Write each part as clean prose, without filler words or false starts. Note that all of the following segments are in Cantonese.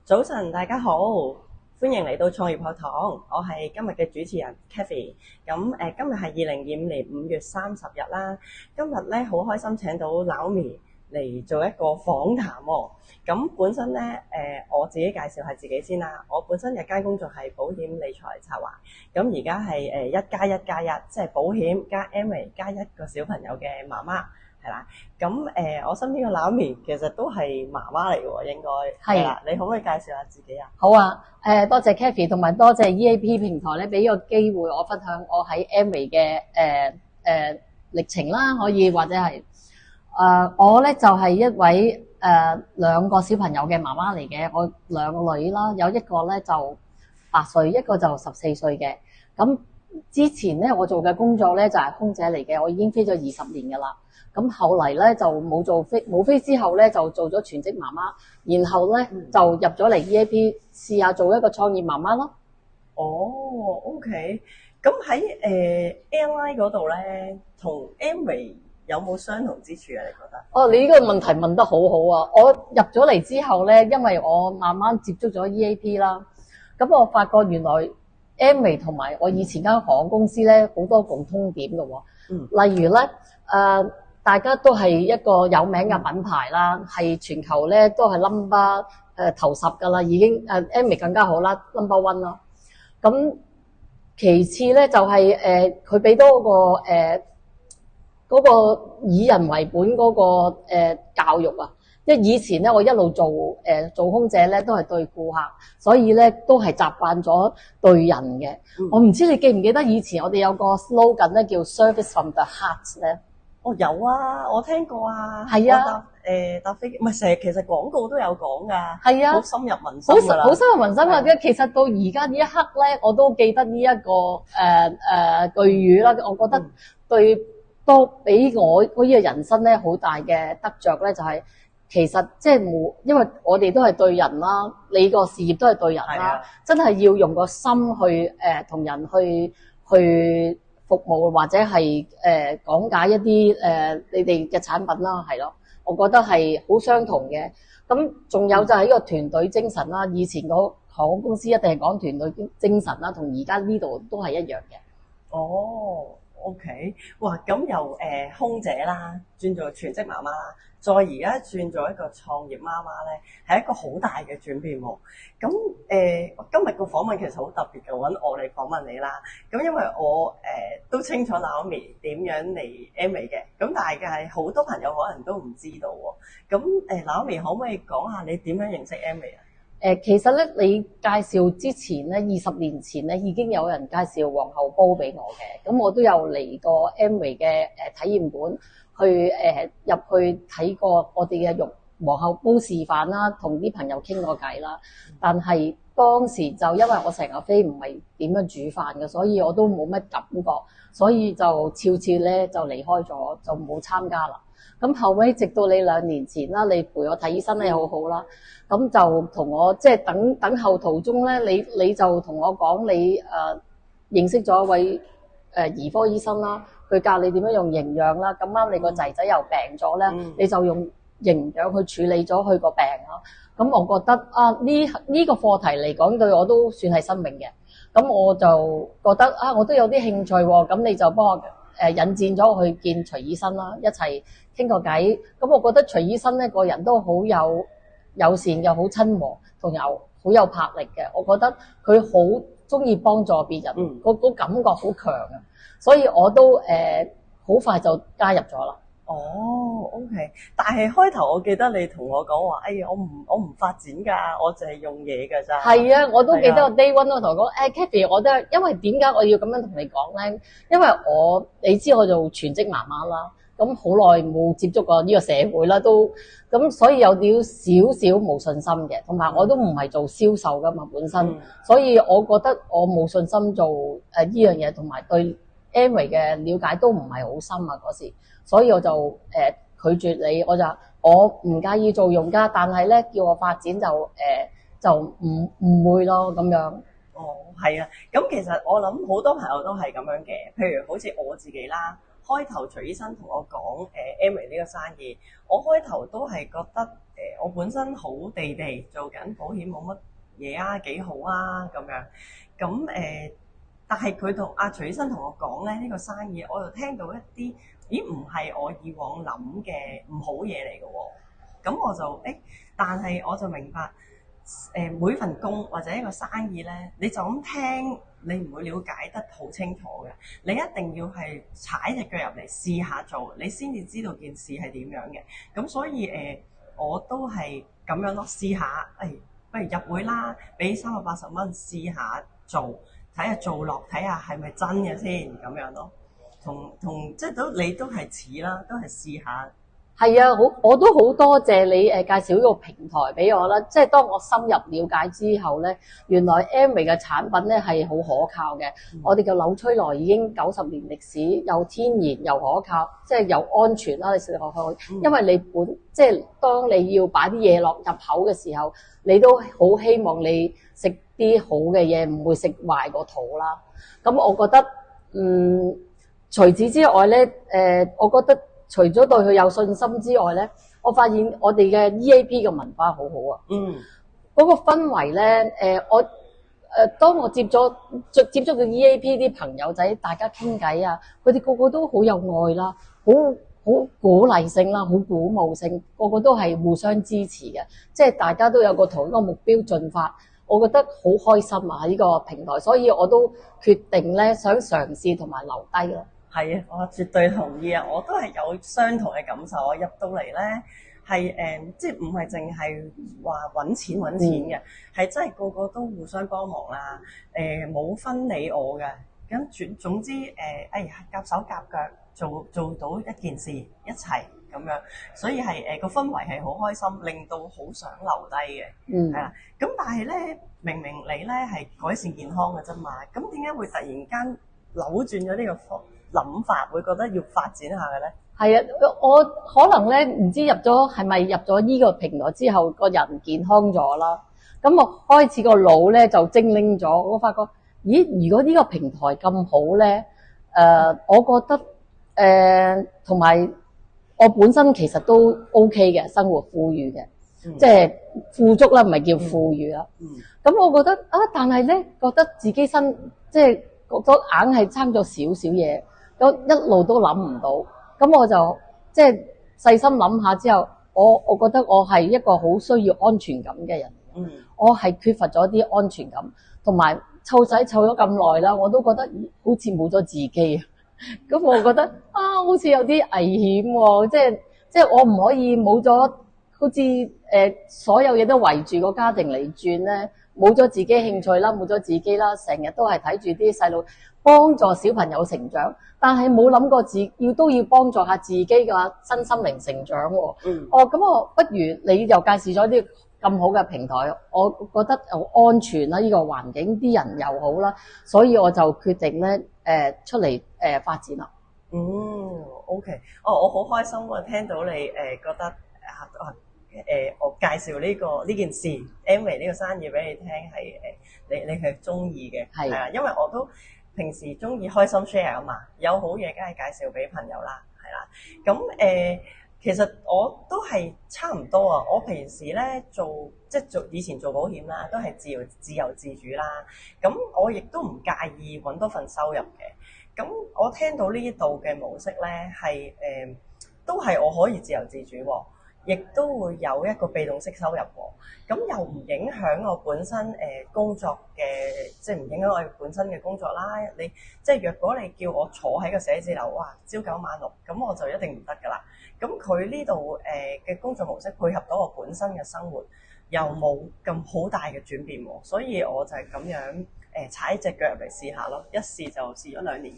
早晨，大家好，歡迎嚟到創業學堂。我係今日嘅主持人 Kathy。今日係2025年5月30日啦。今日咧好開心請到 Naomi 嚟做一個訪談喎。咁本身咧我自己介紹下自己先啦。我本身日間工作係保險理財策劃。咁而家係1+1+1，即係保險加 Amway 加一個小朋友嘅媽媽。係啦，我身邊嘅 Naomi 其實都係媽媽嚟喎，應該係啦。你可唔可以介紹下自己啊？好啊，多謝 Kathy 同埋多謝 EAP 平台咧，俾個機會我分享我喺 Amway 嘅歷程啦，可以或者係我咧就係一位兩個小朋友嘅媽媽嚟嘅，我兩個女啦，有一個咧就8歲，一個就14歲嘅。咁之前咧我做嘅工作咧就係空姐嚟嘅，我已經飛咗20年㗎啦。咁後嚟咧就冇飛之後咧就做咗全職媽媽，然後咧就入咗嚟 EAP 試下做一個創業媽媽咯。哦，OK。咁喺airline 嗰度咧，同 Amway 有冇相同之處啊？你覺得？哦，你呢個問題問得好好啊！我入咗嚟之後咧，因為我慢慢接觸咗 EAP 啦，咁我發覺原來 Amway 同埋我以前間航空公司咧好多共通點嘅喎。例如咧大家都係一個有名嘅品牌啦，係全球咧都係 number 頭10㗎啦，已經Amway 更加好啦 ，number 1啦。咁其次咧就係佢俾多個嗰個以人為本嗰個教育啊，即係以前咧我一路做空姐咧都係對顧客，所以咧都係習慣咗對人嘅。我唔知你記唔記得以前我哋有個 slogan 咧叫 Service from the heart 咧。哦，有啊，我聽過啊。係啊，搭飛機唔係成日，其實廣告都有講㗎。係啊，好深入民心㗎啦。好深入民心啊！其實到而家呢一刻咧，我都記得呢一個句語啦。我覺得都俾我嗰個人生咧好大嘅得着咧，就係其實即係冇，因為我哋都係對人啦，你個事業都係對人啦，真係要用個心去同人去服務或者係講解一啲你哋嘅產品啦，係咯，我覺得係好相同嘅。咁仲有就係呢個團隊精神啦，以前個航空公司一定係講團隊精神啦，同而家呢度都係一樣嘅。哦，OK，哇！咁由空姐啦轉做全職媽媽啦，再而家轉做一個創業媽媽咧，係一個好大嘅轉變喎。咁今日個訪問其實好特別嘅，揾我嚟訪問你啦。咁因為我都清楚 Naomi 點樣嚟 Amway 嘅，咁但係好多朋友可能都唔知道喎。咁Naomi 可唔可以講下你點樣認識 Amway 啊？其實咧，你介紹之前咧，20年前咧已經有人介紹皇后煲俾我嘅，咁我都有嚟過 Amway 嘅體驗館去入去睇過我哋嘅皇后煲示範啦，同啲朋友傾過偈啦。但係當時就因為我成日飛唔係點樣煮飯嘅，所以我都冇乜感覺，所以就悄悄咧就離開咗，就冇參加啦。咁後尾直到你2年前啦，你陪我睇醫生咧好好啦，咁就同我即係等候途中咧，你就同我講你認識咗一位兒科醫生啦，佢教你點樣用營養啦，咁啱你個仔仔又病咗咧，你就用營養去處理咗佢個病啦。咁我覺得呢個課題嚟講對我都算係新穎嘅，咁我就覺得我都有啲興趣喎，咁你就幫我引薦咗我去見徐醫生啦，一齊傾個偈。咁我覺得徐醫生咧個人都好有友善又好親和，同又好有魄力嘅。我覺得佢好中意幫助別人，個感覺好強啊，所以我都好快就加入咗啦。哦，OK，但係開頭我記得你同我講話，哎呀，我唔發展㗎，我淨係用嘢㗎咋。係啊，我都記得我 day one 我同佢講，Kathy，我都係因為點解我要咁樣同你講咧？因為你知我做全職媽媽啦，咁好耐冇接觸過呢個社會啦，都咁所以有少少冇信心嘅，同埋我都唔係做銷售㗎嘛本身，所以我覺得我冇信心做呢樣嘢，同埋對 Amway 嘅了解都唔係好深啊嗰時。所以我就拒絕你，我唔介意做用家，但係咧叫我發展就唔會咯咁樣。哦，係啊，咁其實我諗好多朋友都係咁樣嘅，譬如好似我自己啦，開頭徐醫生同我講Amway 呢個生意，我開頭都係覺得我本身好地地做緊保險冇乜嘢啊，幾好啊咁樣。咁但係佢同阿徐醫生同我講咧，呢個生意我就聽到一啲，咦唔係我以往諗嘅唔好嘢嚟嘅喎。咁我就但係我就明白每份工或者一個生意咧，你就咁聽，你唔會了解得好清楚嘅。你一定要係踩隻腳入嚟試下做，你先至知道件事係點樣嘅。咁所以我都係咁樣咯，試下不如入會啦，俾380蚊試下做。睇下做落，睇下係咪真嘅先咁樣咯。同即係你都係似啦，都係試下。係啊，我都好多謝你介紹呢個平台俾我啦。即係當我深入了解之後咧，原來 Amway 嘅產品咧係好可靠嘅。我哋嘅紐崔萊已經90年歷史，又天然又可靠，即係又安全啦。你食落去，因為你即係當你要擺啲嘢落入口嘅時候，你都好希望你食啲好嘅嘢，唔會食壞個肚啦。咁我覺得，除此之外咧，我覺得除咗對佢有信心之外咧，我發現我哋嘅 EAP 嘅文化好好啊。嗰個氛圍咧，當我接觸嘅 EAP 啲朋友仔，大家傾偈啊，佢哋個個都好有愛啦，好鼓勵性啦，好鼓舞性，個個都係互相支持嘅，即係大家都有個同一個目標進發，我覺得好開心啊！喺呢個平台，所以我都決定咧想嘗試同埋留低咯。係啊，我絕對同意啊！我都係有相同嘅感受。我入到嚟咧係即係唔係淨係話揾錢嘅，係真係個個都互相幫忙啦。冇分你我嘅，咁總之夾手夾腳做到一件事一齊咁樣，所以係個氛圍係好開心，令到好想留低嘅。係啦，咁但係咧，明明你咧係改善健康嘅啫嘛，咁點解會突然間扭轉咗呢個諗法，會覺得要發展下嘅咧？係啊，我可能咧唔知係咪入咗呢個平台之後，個人健康咗啦。咁我開始個腦咧就精靈咗，我發覺，咦，如果呢個平台咁好咧，我覺得同埋我本身其實都 OK 嘅，生活富裕嘅，即係富足啦，唔係叫富裕啦。咁我覺得但係咧覺得自己即係覺得硬係差咗少少嘢。一路都諗唔到，咁我就即係細心諗下之後，我覺得我係一個好需要安全感嘅人。我係缺乏咗啲安全感，同埋湊仔湊咗咁耐啦，我都覺得好似冇咗自己。咁我覺得好似有啲危險喎，即係我唔可以冇咗，好似所有嘢都圍住個家庭嚟轉咧，冇咗自己興趣啦，冇咗自己啦，成日都係睇住啲細路幫助小朋友成長，但係冇諗過都要幫助下自己嘅身心靈成長喎。咁我不如你又介紹咗啲咁好嘅平台，我覺得好安全啦，呢個環境啲人又好啦，所以我就決定咧出嚟發展啦。OK，我好開心啊！聽到你覺得我介紹呢件事 Amway 呢個生意俾你聽係你係中意嘅，係啊，因為我都平時中意開心 share 啊嘛，有好嘢梗係介紹俾朋友啦，係啦。咁其實我都係差唔多啊。我平時咧以前做保險啦，都係自由自主啦。咁我亦都唔介意揾多份收入嘅。咁我聽到呢度嘅模式咧係都係我可以自由自主喎。亦都會有一個被動式收入喎，咁又唔影響我本身工作嘅，即係唔影響我本身嘅工作啦。你即係若果你叫我坐喺個寫字樓，哇，朝九晚六，咁我就一定唔得噶啦。咁佢呢度嘅工作模式配合到我本身嘅生活，又冇咁好大嘅轉變喎，所以我就係咁樣踩隻腳入嚟試下咯，一試就試咗2年。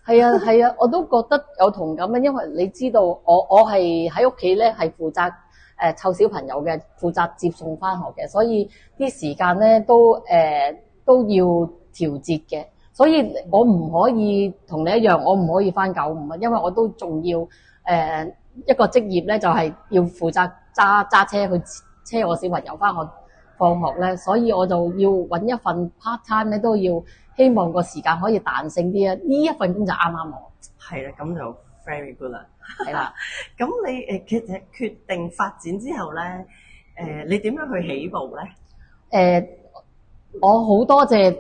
係啊，我都覺得有同感啊，因為你知道我係喺屋企咧係負責湊小朋友嘅，負責接送翻學嘅，所以啲時間咧都要調節嘅，所以我唔可以同你一樣，我唔可以翻95啊，因為我都仲要一個職業咧，就係要負責揸車去車我小朋友翻學放學咧，所以我就要揾一份 part time 咧，都要希望個時間可以彈性啲啊！呢一份工就啱啱我。係啦，咁就 very good 啦。係啦。咁你其實決定發展之後咧，你點樣去起步咧？我好多謝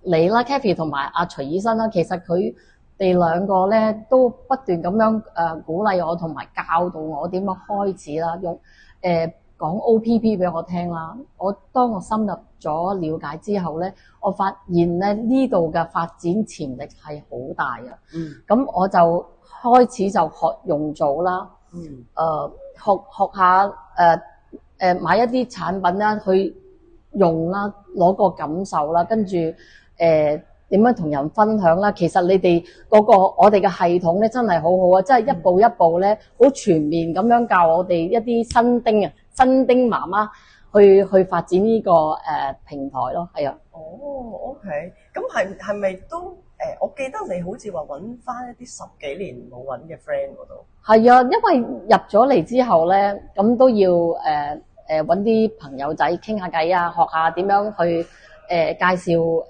你啦 Kathy 同埋阿徐醫生啦，其實佢哋兩個咧都不斷咁樣鼓勵我同埋教導我點樣開始啦，用講 OPP 俾我聽啦。當我深入咗了解之後咧，我發現咧呢度嘅發展潛力係好大啊。咁我就開始就學用組啦。學下買一啲產品啦，去用啦，攞個感受啦，跟住點樣同人分享啦。其實你哋嗰個我哋嘅系統咧真係好好啊，真係一步一步咧好全面咁樣教我哋一啲新丁媽媽去發展呢個平台咯。係啊。OK， 咁係咪都我記得你好似話揾翻一啲10幾年冇揾嘅 friend 嗰度。係啊，因為入咗嚟之後咧，咁都要揾啲朋友仔傾下偈啊，學下點樣去介紹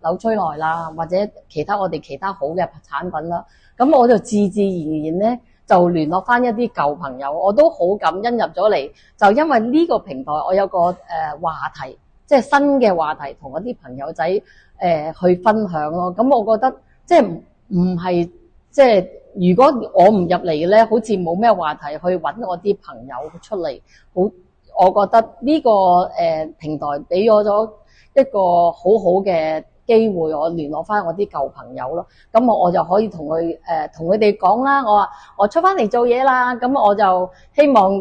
紐崔萊啦，或者我哋其他好嘅產品啦。咁我就自然咧就聯絡翻一啲舊朋友，我都好感恩入咗嚟，就因為呢個平台我有個話題，即係新嘅話題同我啲朋友仔去分享咯。咁我覺得即係唔係即係如果我唔入嚟咧，好似冇咩話題去揾我啲朋友出嚟，我覺得呢個平台俾我咗一個好好嘅機會，我聯絡翻我啲舊朋友咯。咁我就可以同佢哋講啦，我話我出翻嚟做嘢啦，咁我就希望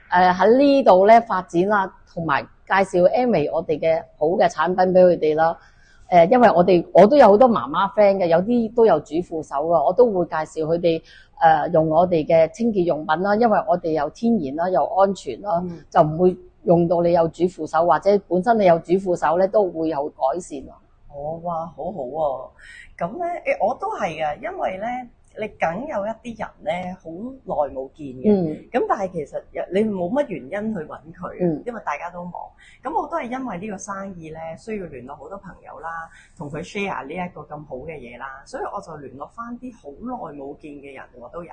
喺呢度咧發展啦，同埋介紹 Amway 我哋嘅好嘅產品俾佢哋啦。因為我都有好多媽媽 friend 嘅，有啲都有主婦手㗎，我都會介紹佢哋用我哋嘅清潔用品啦，因為我哋又天然啦，又安全啦，就唔會用到你有主婦手，或者本身你有主婦手咧都會有改善啊。哇，好好喎！咁咧我都係嘅，因為咧你梗有一啲人咧好耐冇見嘅，咁但係其實你冇乜原因去揾佢，因為大家都忙。咁我都係因為呢個生意咧需要聯絡好多朋友啦，同佢 share 呢一個咁好嘅嘢啦，所以我就聯絡翻啲好耐冇見嘅人，我都有。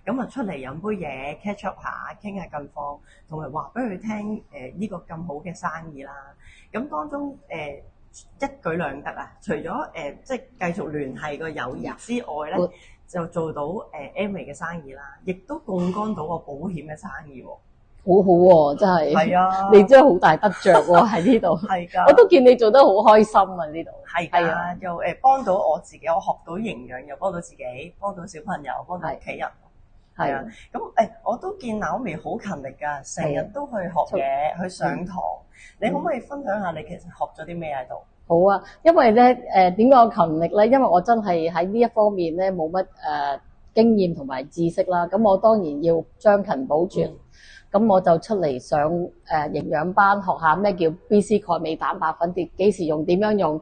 咁啊出嚟飲杯嘢 catch up 下，傾下近況，同埋話俾佢聽呢個咁好嘅生意啦。咁當中一舉兩得啊！除咗即係繼續聯繫個友誼之外咧，就做到Amway 嘅生意啦，亦都槓桿到個保險嘅生意喎。好好喎，真係。係啊，你真係好大得着喎喺呢度。係㗎，我都見你做得好開心啊呢度。係㗎，又幫到我自己，我學到營養，又幫到自己，幫到小朋友，幫到屋企人。係啊，咁我都見Naomi好勤力㗎，成日都去學嘢，去上堂。你可唔可以分享下你其實學咗啲咩喺度？好啊，因為咧點解我勤力咧？因為我真係喺呢一方面咧冇乜經驗同埋知識啦。咁我當然要將勤補拙。咁我就出嚟上營養班，學下咩叫 BC 鈣鎂蛋白粉，幾時用，點樣用，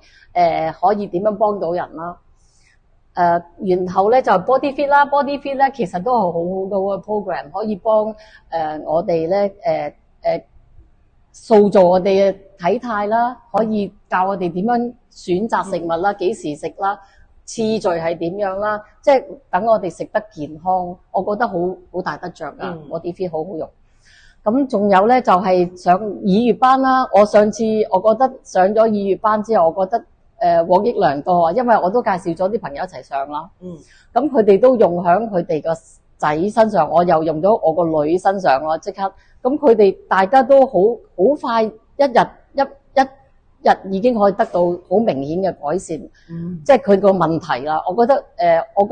可以點樣幫到人啦。然後咧就 Body Fit 啦 ，Body Fit 咧其實都係好好嘅 program，可以幫我哋咧塑造我哋嘅體態啦，可以教我哋點樣選擇食物啦，幾時食啦，次序係點樣啦，即係等我哋食得健康，我覺得好大得着㗎，Body Fit 好好用。咁仲有咧就係上2月班啦，我上次我覺得上咗2月班之後，我覺得獲益良多啊，因為我都介紹咗啲朋友一齊上啦。咁佢哋都用喺佢哋個仔身上，我又用咗我個女身上咯，即刻。咁佢哋大家都好快，一日已經可以得到好明顯嘅改善，即係佢個問題啦。我覺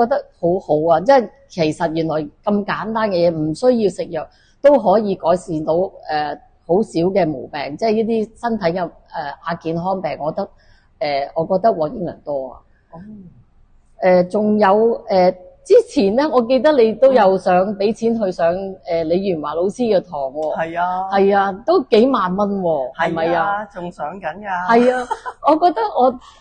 得好好啊，即係其實原來咁簡單嘅嘢，唔需要食藥都可以改善到好少嘅毛病，即係呢啲身體嘅亞健康病，我覺得獲益良多啊。仲有之前咧，我記得你都有想俾錢去上李元華老師嘅堂喎。係啊，係啊，都幾萬蚊喎，係咪啊？仲上緊㗎。係啊，我覺得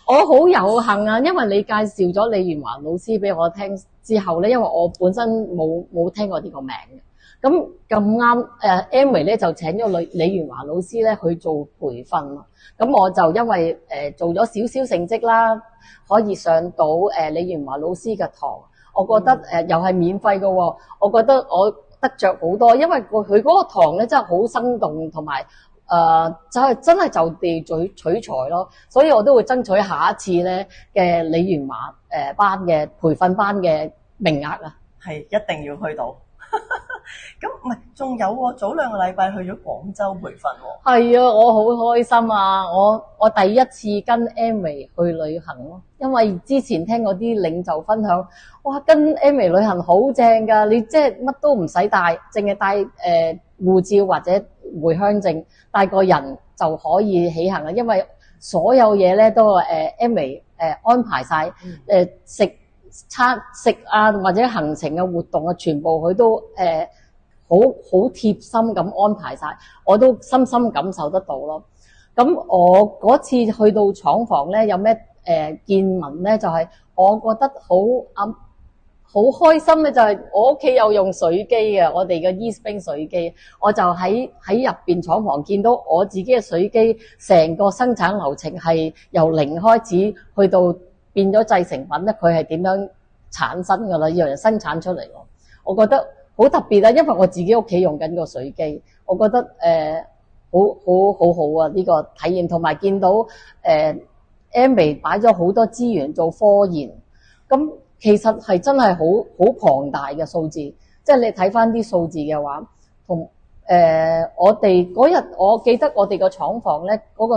我好有幸啊，因為你介紹咗李元華老師俾我聽之後咧，因為我本身冇聽過呢個名嘅。咁啱Amway 咧就請咗李元華老師咧去做培訓咯。咁我就因為做咗少少成績啦，可以上到李元華老師嘅堂。我覺得又係免費嘅喎，我覺得我得着好多，因為佢嗰個堂咧真係好生動，同埋就係真係就地取材咯，所以我都會爭取下一次咧嘅鯉魚馬班嘅培訓班嘅名額啊。係一定要去到。咁唔係，仲有喎，早2個禮拜去咗廣州培訓喎。係啊，我好開心啊！我第一次跟 Amway 去旅行咯，因為之前聽嗰啲領袖分享，哇，跟 Amway 旅行好正㗎，你即係乜都唔使帶，淨係帶護照或者回鄉證，帶個人就可以起行啦。因為所有嘢咧都Amway 安排晒，食啊或者行程嘅活動啊，全部佢都好貼心咁安排晒，我都深深感受得到咯。咁我嗰次去到廠房咧，有咩見聞咧？就係我覺得好開心咧，就係我屋企有用水機嘅，我哋嘅 Eastspring 水機，我就喺入邊廠房見到我自己嘅水機，成個生產流程係由零開始去到變咗製成品咧，佢係點樣產生㗎啦？讓人生產出嚟咯，我覺得好特別啊！因為我自己屋企用緊個水機，我覺得好好啊！呢個體驗同埋見到Amway 擺咗好多資源做科研，咁其實係真係好龐大嘅數字。即係你睇翻啲數字嘅話，同我哋嗰日我記得我哋個廠房咧，嗰個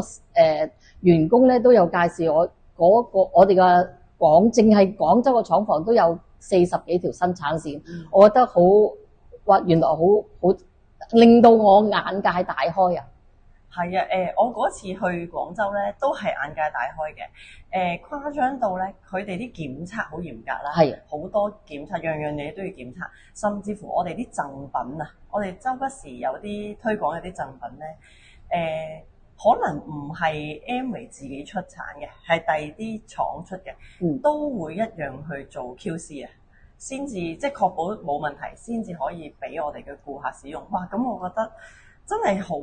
員工咧都有介紹我哋嘅淨係廣州嘅廠房都有40幾條生產線，我覺得原來好令到我眼界大開啊！係啊，我嗰次去廣州咧，都係眼界大開嘅。誇張到咧，佢哋啲檢測好嚴格啦，係好多檢測，樣樣嘢都要檢測，甚至乎我哋啲贈品啊，我哋周不時有啲推廣有啲贈品咧，可能唔係 Amway 自己出產嘅，係第二啲廠出嘅，都會一樣去做 QC 啊，先至即係確保冇問題，先至可以俾我哋嘅顧客使用。哇！咁我覺得真係好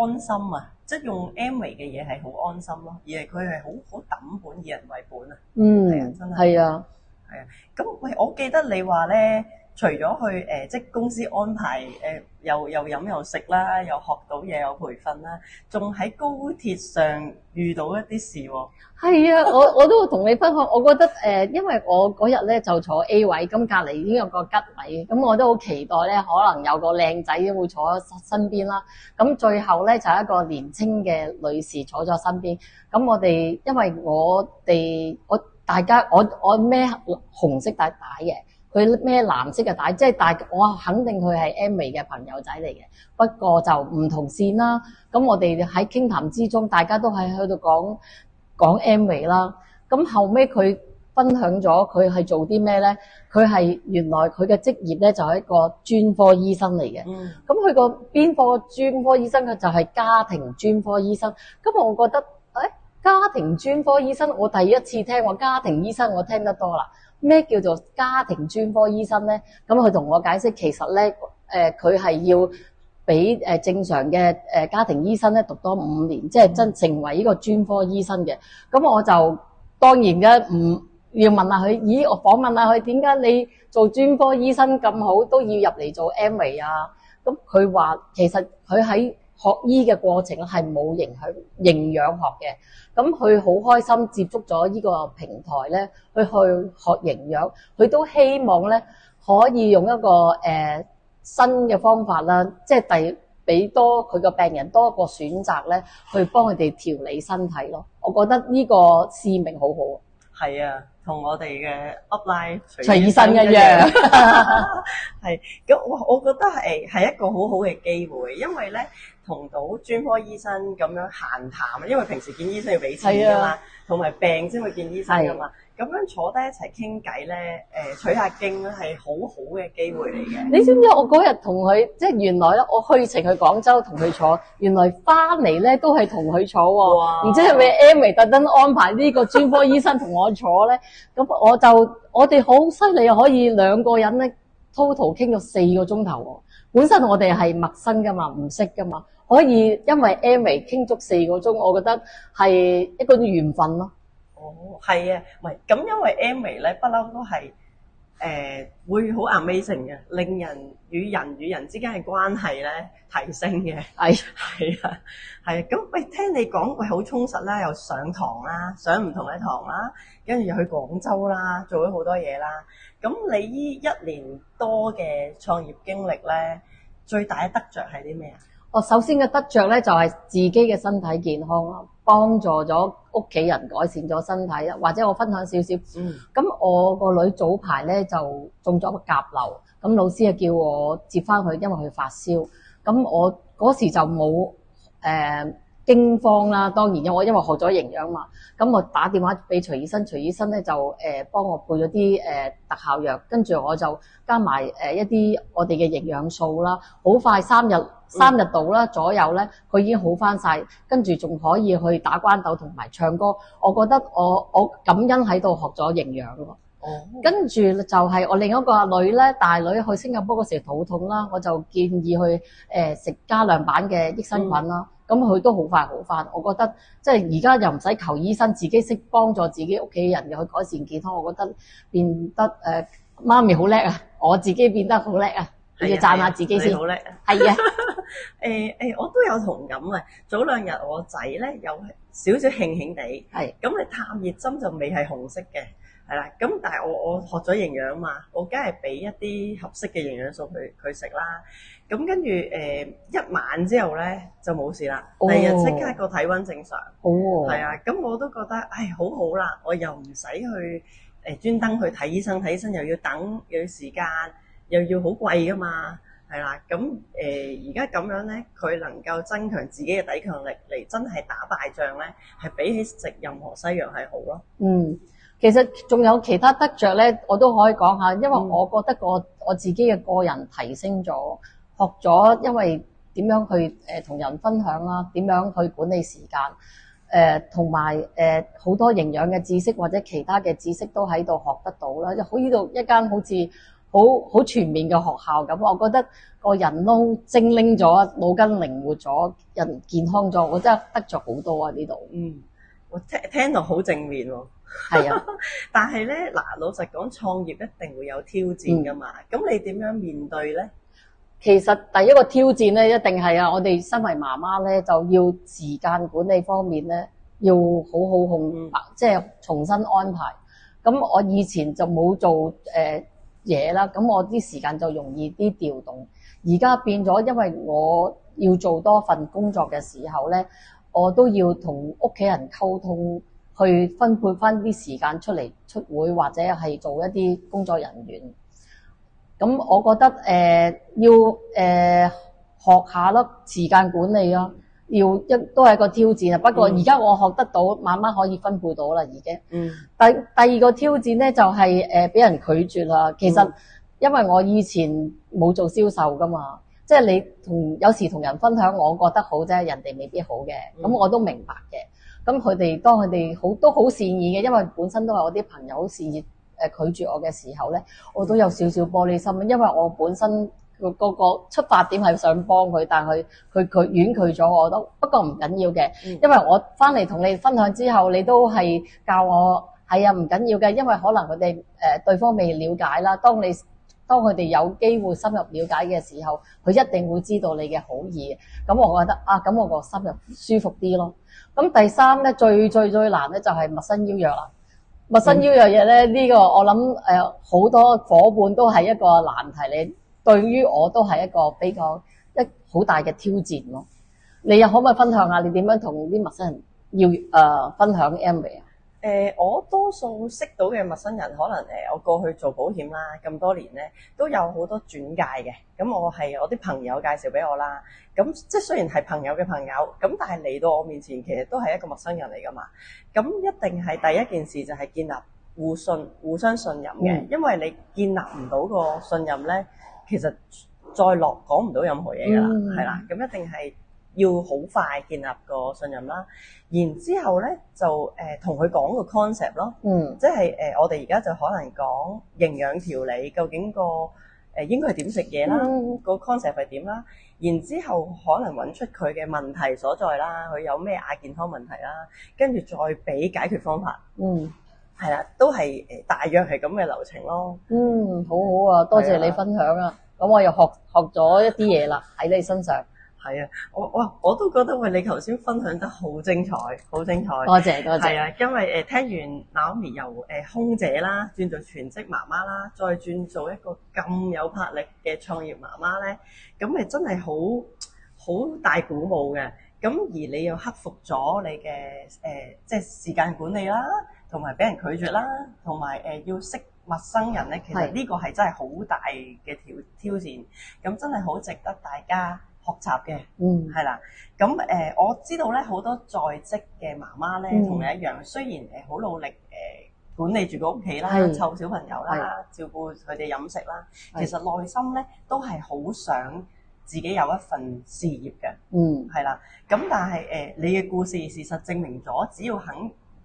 安心啊！即係用 Amway 嘅嘢係好安心咯，而係佢係好抌本，以人為本啊。係啊，真係係啊。咁喂，我記得你話咧，除咗去即係公司安排又飲又食啦，又學到嘢又培訓啦，仲喺高鐵上遇到一啲事喎。係啊，我都會同你分享。我覺得因為我嗰日咧就坐 A 位，咁隔離已經有個吉位，咁我都好期待咧，可能有個靚仔會坐喺身邊啦。咁最後咧就一個年青嘅女士坐咗身邊。咁我哋因為我孭紅色帶嘅，佢孭藍色嘅帶，即係我肯定佢係 Amway 嘅朋友仔嚟嘅。不過就唔同線啦。咁我哋喺傾談之中，大家都喺度講 Amway 啦。咁後尾佢分享咗佢係做啲咩咧？佢係原來佢嘅職業咧就係一個專科醫生嚟嘅。咁佢個邊科專科醫生佢就係家庭專科醫生。咁我覺得家庭專科醫生，我第一次聽話家庭醫生，我聽得多啦。咩叫做家庭專科醫生咧？咁佢同我解釋，其實咧佢係要比正常嘅家庭醫生咧讀多5年，即係真成為呢個專科醫生嘅。咁我就當然嘅唔要問下佢，咦？我訪問下佢，點解你做專科醫生咁好，都要入嚟做 Amway 啊？咁佢話其實佢喺學醫嘅過程係冇營養學嘅，咁佢好開心接觸咗呢個平台咧，去學營養，佢都希望咧可以用一個新嘅方法啦，即係俾多佢個病人多一個選擇咧，去幫佢哋調理身體咯。我覺得呢個使命好好。係啊，同我哋嘅 upline 徐醫生一樣。係咁，我覺得係一個好好嘅機會，因為咧同到專科醫生咁樣閒談，因為平時見醫生要俾錢噶嘛，同埋病先會見醫生噶嘛。咁樣坐低一齊傾偈咧，取下經咧係好好嘅機會嚟嘅。你知唔知我嗰日同佢，即係原來咧，我去程去廣州同佢坐，原來翻嚟咧都係同佢坐喎。唔知係咪 Amway 特登安排呢個專科醫生同我坐咧？咁我哋好犀利，可以2個人咧 total 傾咗4個鐘頭喎。本身我哋係陌生噶嘛，唔識噶嘛，可以因為 Amway 傾足4個鐘，我覺得係一個緣分咯。哦，係啊，唔係咁，因為 Amway 咧不嬲都係會好 amazing 嘅，令人與人之間嘅關係咧提升嘅。係係啊，係啊。咁喂，聽你講喂好充實啦，又上堂啦，上唔同嘅堂啦，跟住又去廣州啦，做咗好多嘢啦。咁你依1年多嘅創業經歷咧，最大嘅得着係啲咩啊？我首先嘅得着咧就係自己嘅身體健康啦，幫助咗屋企人改善咗身體啦。或者我分享少少，咁我個女早排咧就中咗個甲流，咁老師啊叫我接翻佢，因為佢發燒。咁我嗰時就冇驚慌啦，當然因為學咗營養嘛，咁我打電話俾徐醫生，徐醫生咧就幫我配咗啲特效藥，跟住我就加埋一啲我哋嘅營養素啦，好快3日到啦左右咧，佢已經好翻晒，跟住仲可以去打關鬥同埋唱歌。我覺得我感恩喺度學咗營養喎。跟住就係我另一個女咧，大女去新加坡嗰時肚痛啦，我就建議去食加量版嘅益生菌啦。咁佢都好快好翻。我覺得即係而家又唔使求醫生，自己識幫助自己屋企人又去改善健康。我覺得變得媽咪好叻啊！我自己變得好叻啊！你要讚下自己先。好叻啊！係啊。我都有同感啊！早2日我仔咧有少少興興地，係咁你探熱針就未係紅色嘅。係啦，咁但係我學咗營養嘛，我梗係俾一啲合適嘅營養素佢食啦。咁跟住1晚之後咧就冇事啦，第二日即刻個體温正常。係啊，咁我都覺得好好啦，我又唔使去專登去睇醫生，睇醫生又要等，又要時間，又要好貴噶嘛。係啦，咁而家咁樣咧，佢能夠增強自己嘅抵抗力嚟真係打敗仗咧，係比起食任何西藥係好咯。其實仲有其他得着咧，我都可以講下，因為我覺得我自己嘅個人提升咗，學咗因為點樣去同人分享啦，點樣去管理時間，同埋好多營養嘅知識或者其他嘅知識都喺度學得到啦。好呢度一間好似好全面嘅學校咁，我覺得個人都精靈咗，腦筋靈活咗，人健康咗，我真係得着好多啊呢度。我聽到好正面喎。係啊，但係咧嗱，老實講，創業一定會有挑戰噶嘛。咁你點樣面對咧？其實第一個挑戰咧，一定係我哋身為媽媽咧，就要時間管理方面咧，要好好即係重新安排。咁我以前就冇做嘢啦，咁我啲時間就容易啲調動。而家變咗，因為我要做多份工作嘅時候咧，我都要同屋企人溝通，去分配翻啲時間出嚟出會或者係做一啲工作人員。咁我覺得要學下咯，時間管理咯，都係一個挑戰啊。不過而家我學得到，慢慢可以分配到啦，已經。第二個挑戰咧就係俾人拒絕啦。其實因為我以前冇做銷售噶嘛，即係你有時同人分享，我覺得好啫，人哋未必好嘅。咁我都明白嘅。咁當佢哋都好善意嘅，因為本身都係我啲朋友好善意拒絕我嘅時候咧，我都有少少玻璃心，因為我本身個出發點係想幫佢，但係佢婉拒咗我都，不過唔緊要嘅，因為我翻嚟同你分享之後，你都係教我係啊，唔緊要嘅，因為可能佢哋對方未了解啦，當佢哋有機會深入了解嘅時候，佢一定會知道你嘅好意。咁我覺得咁我個心入舒服啲咯。咁第三咧，最難咧就係陌生邀約啦。陌生邀約嘢咧，呢個我諗好多夥伴都係一個難題，你對於我都係一個比較好大嘅挑戰咯。你又可唔可以分享下你點樣同啲陌生人分享 Amway 啊？我多數識到嘅陌生人，可能我過去做保險啦，咁多年咧都有好多轉介嘅。咁我係我啲朋友介紹俾我啦。咁即係雖然係朋友嘅朋友，咁但係嚟到我面前，其實都係一個陌生人嚟噶嘛。咁一定係第一件事就係建立互相信任嘅。因為你建立唔到個信任咧，其實再落講唔到任何嘢噶啦，係啦。咁一定係要好快建立個信任啦，然之後咧就同佢講個 concept 咯，即係我哋而家就可能講營養調理，究竟應該係點食嘢啦，個 concept 係點啦，然之後可能揾出佢嘅問題所在啦，佢有咩亞健康問題啦，跟住再俾解決方法。係啦，都係大約係咁嘅流程咯。好好啊，多謝你分享啊！咁我又學咗一啲嘢啦喺你身上。係啊，我都覺得喂，你頭先分享得好精彩，好精彩。多謝多謝。係啊，因為聽完 Naomi 由空姐啦，轉做全職媽媽啦，再轉做一個咁有魄力嘅創業媽媽咧，咁咪真係好大鼓舞嘅。咁而你又克服咗你嘅即係時間管理啦，同埋俾人拒絕啦，同埋要識陌生人咧，其實呢個係真係好大嘅挑戰。咁真係好值得大家學習嘅，係啦。咁我知道咧，好多在職嘅媽媽咧，同你一樣，雖然好努力管理住個屋企啦，湊小朋友啦，照顧佢哋飲食啦，其實內心咧都係好想自己有一份事業嘅，係啦。咁但係你嘅故事事實證明咗，只要肯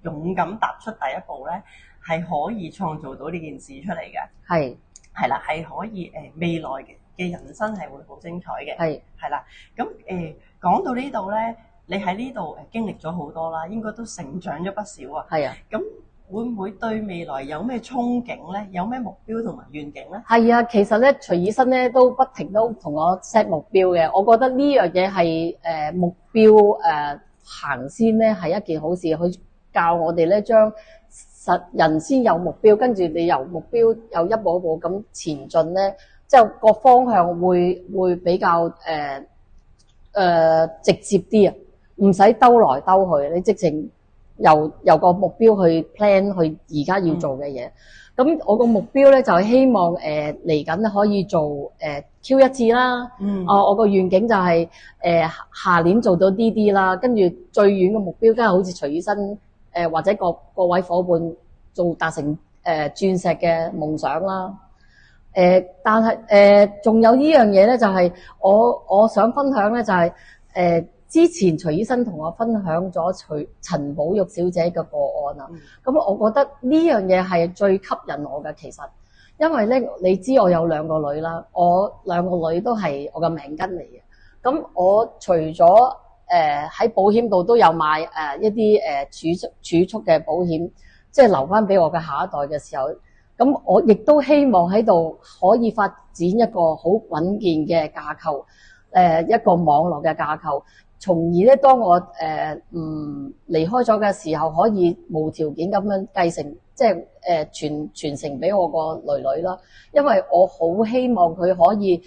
勇敢踏出第一步咧，係可以創造到呢件事出嚟嘅，係啦，係可以未來嘅人生係會好精彩嘅，係啦。咁講到呢度咧，你喺呢度經歷咗好多啦，應該都成長咗不少啊。係啊，咁會唔會對未來有咩憧憬咧？有咩目標同埋願景咧？係啊，其實咧徐醫生咧都不停都同我 set 目標嘅。我覺得呢樣嘢係目標行先咧係一件好事，佢教我哋咧將人先有目標，跟住你由目標又一步一步咁前進咧，即係個方向會比較直接啲啊，唔使兜來兜去，你直情由個目標去 plan 去而家要做嘅嘢。咁我個目標咧就係希望嚟緊可以做Q1次啦。我個願景就係下年做到DD啦，跟住最遠嘅目標梗係好似徐醫生或者各位夥伴達成鑽石嘅夢想啦。但係仲有呢樣嘢咧，就係我想分享咧，就係之前徐醫生同我分享咗陳寶玉小姐嘅個案啊。咁我覺得呢樣嘢係最吸引我嘅，其實因為咧你知我有兩個女啦，我兩個女都係我嘅命根嚟嘅。咁我除咗喺保險度都有買一啲儲蓄嘅保險，即係留翻俾我嘅下一代嘅時候，咁我亦都希望喺度可以發展一個好穩健嘅架構，一個網絡嘅架構，從而咧當我離開咗嘅時候，可以無條件咁樣繼承，即係傳承俾我個女女啦。因為我好希望佢可以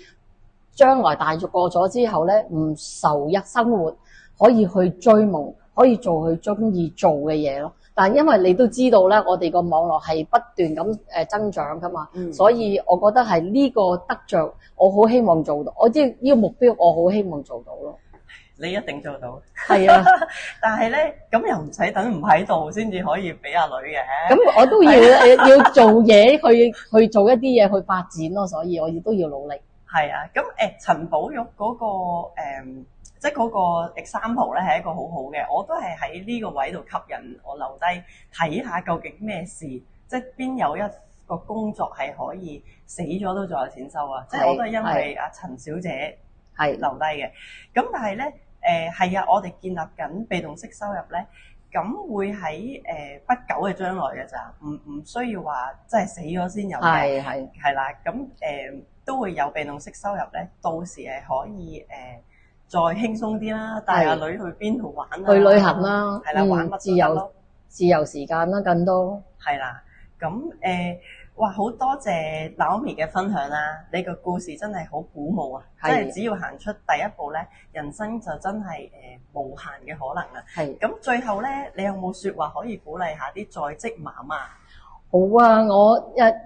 將來大咗過咗之後咧，唔愁一生活，可以去追夢，可以做佢中意做嘅嘢咯。但因為你都知道咧，我哋個網絡係不斷咁增長噶嘛，所以我覺得係呢個得着，我好希望做到。我知呢個目標，我好希望做到咯。你一定做到。係啊，但係咧，咁又唔使等唔喺度先至可以俾阿女嘅。咁我都要做嘢去做一啲嘢去發展咯，所以我亦都要努力。係啊，咁陳寶玉嗰個即係嗰個 example 咧係一個好好嘅，我都係喺呢個位度吸引我留低睇下究竟咩事，即係邊有一個工作係可以死咗都仲有錢收啊！即係我都係因為阿陳小姐係留低嘅。咁但係咧係啊，我哋建立緊被動式收入咧，咁會喺不久嘅將來嘅咋，唔需要話即係死咗先有嘅，係啦。咁都會有被動式收入咧，到時係可以再輕鬆啲啦，帶阿女去邊度玩啊？去旅行啦，係啦，玩乜都得咯，自由時間啦，更多係啦。咁哇，好多謝 Naomi 嘅分享啦！你個故事真係好鼓舞啊！即係只要行出第一步咧，人生就真係無限嘅可能啊！係咁，最後咧，你有冇説話可以鼓勵下啲在職媽媽？好啊，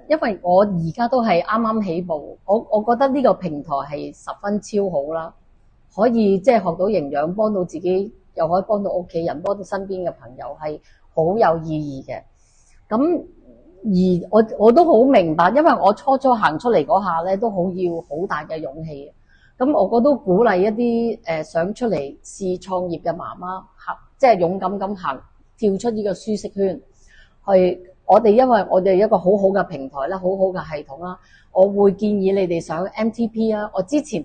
因為我而家都係啱啱起步，我覺得呢個平台係十分超好啦。可以即係學到營養，幫到自己，又可以幫到屋企人，幫到身邊嘅朋友，係好有意義嘅。咁而我都好明白，因為我初行出嚟嗰下咧，都要好大嘅勇氣。咁我都鼓勵一啲想出嚟試創業嘅媽媽，即係勇敢咁行，跳出呢個舒適圈。因為我哋一個好好嘅平台啦，好好嘅系統啦，我會建議你哋上 MTP 啊。我之前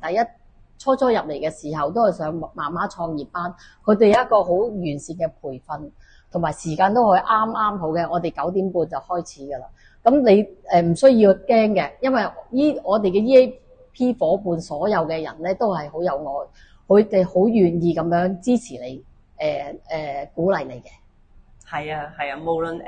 初入嚟嘅時候都係上媽媽創業班，佢哋有一個好完善嘅培訓，同埋時間都可以啱啱好嘅。我哋9點半就開始㗎啦。咁你唔需要驚嘅，因為我哋嘅 EAP 伙伴所有嘅人咧都係好有愛，佢哋好願意咁樣支持你，鼓勵你嘅。係啊係啊，無論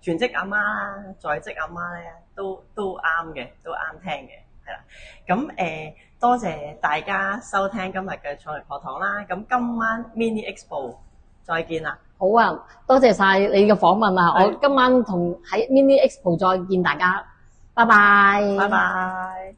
全職阿媽啦，在職阿媽咧都啱嘅，都啱聽嘅，係啦。咁多謝大家收聽今日嘅創業課堂啦。咁今晚 Mini Expo 再見啦。好啊，多謝晒你嘅訪問啊！我今晚喺 Mini Expo 再見大家，拜拜。拜拜。